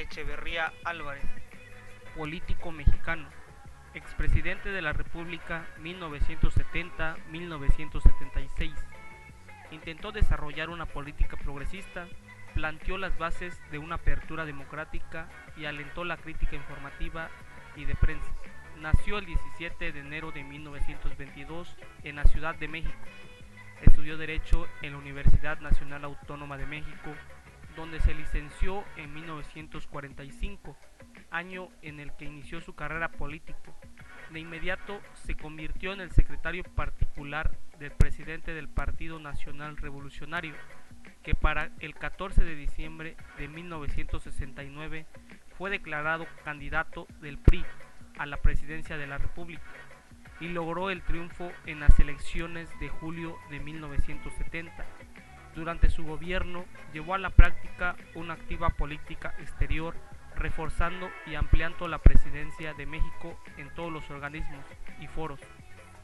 Echeverría Álvarez, político mexicano, expresidente de la República 1970-1976. Intentó desarrollar una política progresista, planteó las bases de una apertura democrática y alentó la crítica informativa y de prensa. Nació el 17 de enero de 1922 en la Ciudad de México. Estudió Derecho en la Universidad Nacional Autónoma de México, donde se licenció en 1945, año en el que inició su carrera política. De inmediato se convirtió en el secretario particular del presidente del Partido Nacional Revolucionario, que para el 14 de diciembre de 1969 fue declarado candidato del PRI a la presidencia de la República y logró el triunfo en las elecciones de julio de 1970. Durante su gobierno llevó a la práctica una activa política exterior, reforzando y ampliando la presidencia de México en todos los organismos y foros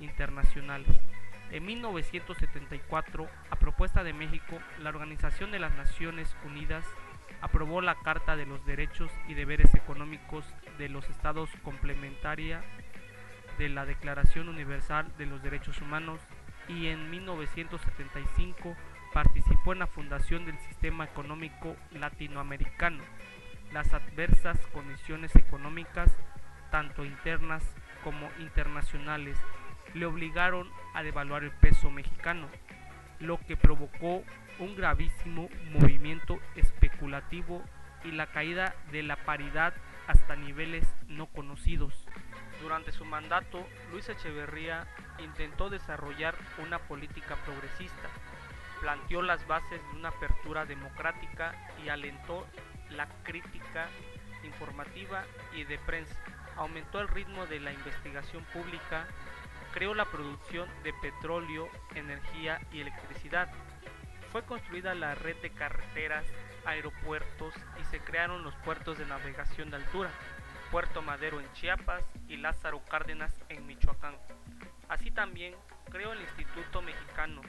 internacionales. En 1974, a propuesta de México, la Organización de las Naciones Unidas aprobó la Carta de los Derechos y Deberes Económicos de los Estados, complementaria de la Declaración Universal de los Derechos Humanos, y en 1975 participó en la fundación del Sistema Económico Latinoamericano. Las adversas condiciones económicas, tanto internas como internacionales, le obligaron a devaluar el peso mexicano, lo que provocó un gravísimo movimiento especulativo y la caída de la paridad hasta niveles no conocidos. Durante su mandato, Luis Echeverría intentó desarrollar una política progresista, planteó las bases de una apertura democrática y alentó la crítica informativa y de prensa. Aumentó el ritmo de la investigación pública, creó la producción de petróleo, energía y electricidad. Fue construida la red de carreteras, aeropuertos y se crearon los puertos de navegación de altura, Puerto Madero en Chiapas y Lázaro Cárdenas en Michoacán. Así también creó el Instituto Mexicano.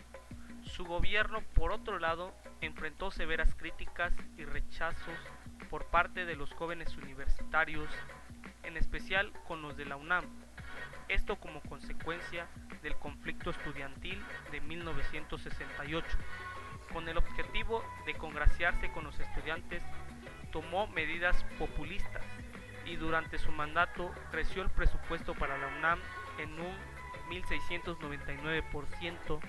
Su gobierno, por otro lado, enfrentó severas críticas y rechazos por parte de los jóvenes universitarios, en especial con los de la UNAM. Esto como consecuencia del conflicto estudiantil de 1968. Con el objetivo de congraciarse con los estudiantes, tomó medidas populistas y durante su mandato creció el presupuesto para la UNAM en un 1699%.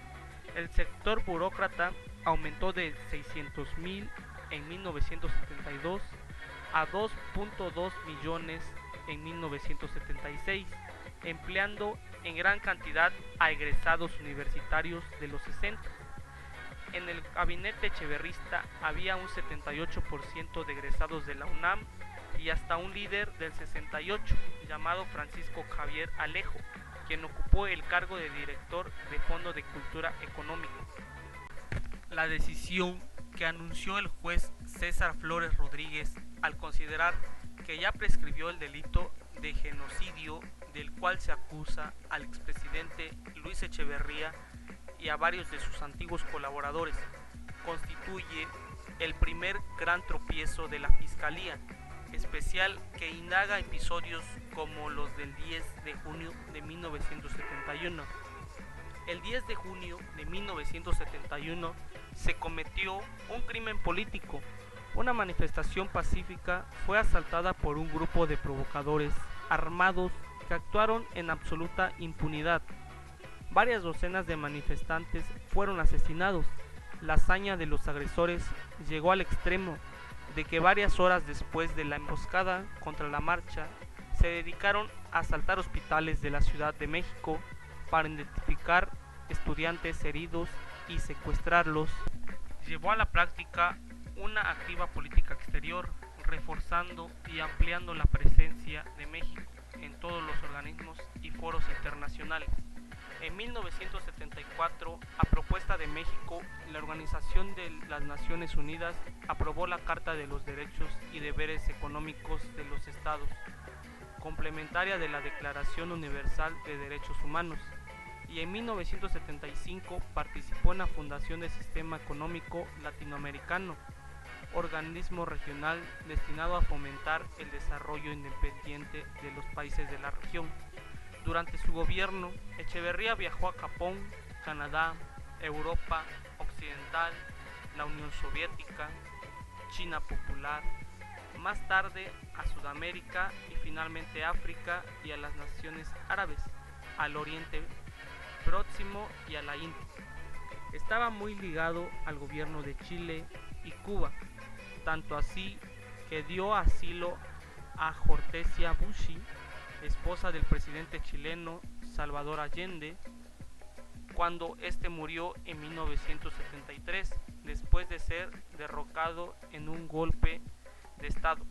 El sector burócrata aumentó de 600,000 en 1972 a 2.2 millones en 1976, empleando en gran cantidad a egresados universitarios de los 60. En el gabinete echeverrista había un 78% de egresados de la UNAM y hasta un líder del 68, llamado Francisco Javier Alejo, quien ocupó el cargo de director de Fondo de Cultura Económica. La decisión que anunció el juez César Flores Rodríguez al considerar que ya prescribió el delito de genocidio del cual se acusa al expresidente Luis Echeverría y a varios de sus antiguos colaboradores, constituye el primer gran tropiezo de la Fiscalía Especial que indaga episodios como los del 10 de junio de 1971. El 10 de junio de 1971 se cometió un crimen político. Una manifestación pacífica fue asaltada por un grupo de provocadores armados que actuaron en absoluta impunidad. Varias docenas de manifestantes fueron asesinados. La hazaña de los agresores llegó al extremo de que varias horas después de la emboscada contra la marcha, se dedicaron a asaltar hospitales de la Ciudad de México para identificar estudiantes heridos y secuestrarlos. Llevó a la práctica una activa política exterior, reforzando y ampliando la presencia de México en todos los organismos y foros internacionales. En 1974, a propuesta de México, la Organización de las Naciones Unidas aprobó la Carta de los Derechos y Deberes Económicos de los Estados, complementaria de la Declaración Universal de Derechos Humanos, y en 1975 participó en la fundación del Sistema Económico Latinoamericano, organismo regional destinado a fomentar el desarrollo independiente de los países de la región. Durante su gobierno, Echeverría viajó a Japón, Canadá, Europa Occidental, la Unión Soviética, China Popular, más tarde a Sudamérica y finalmente a África y a las naciones árabes, al Oriente Próximo y a la India. Estaba muy ligado al gobierno de Chile y Cuba, tanto así que dio asilo a Hortensia Bussi, esposa del presidente chileno Salvador Allende, cuando este murió en 1973, después de ser derrocado en un golpe de Estado.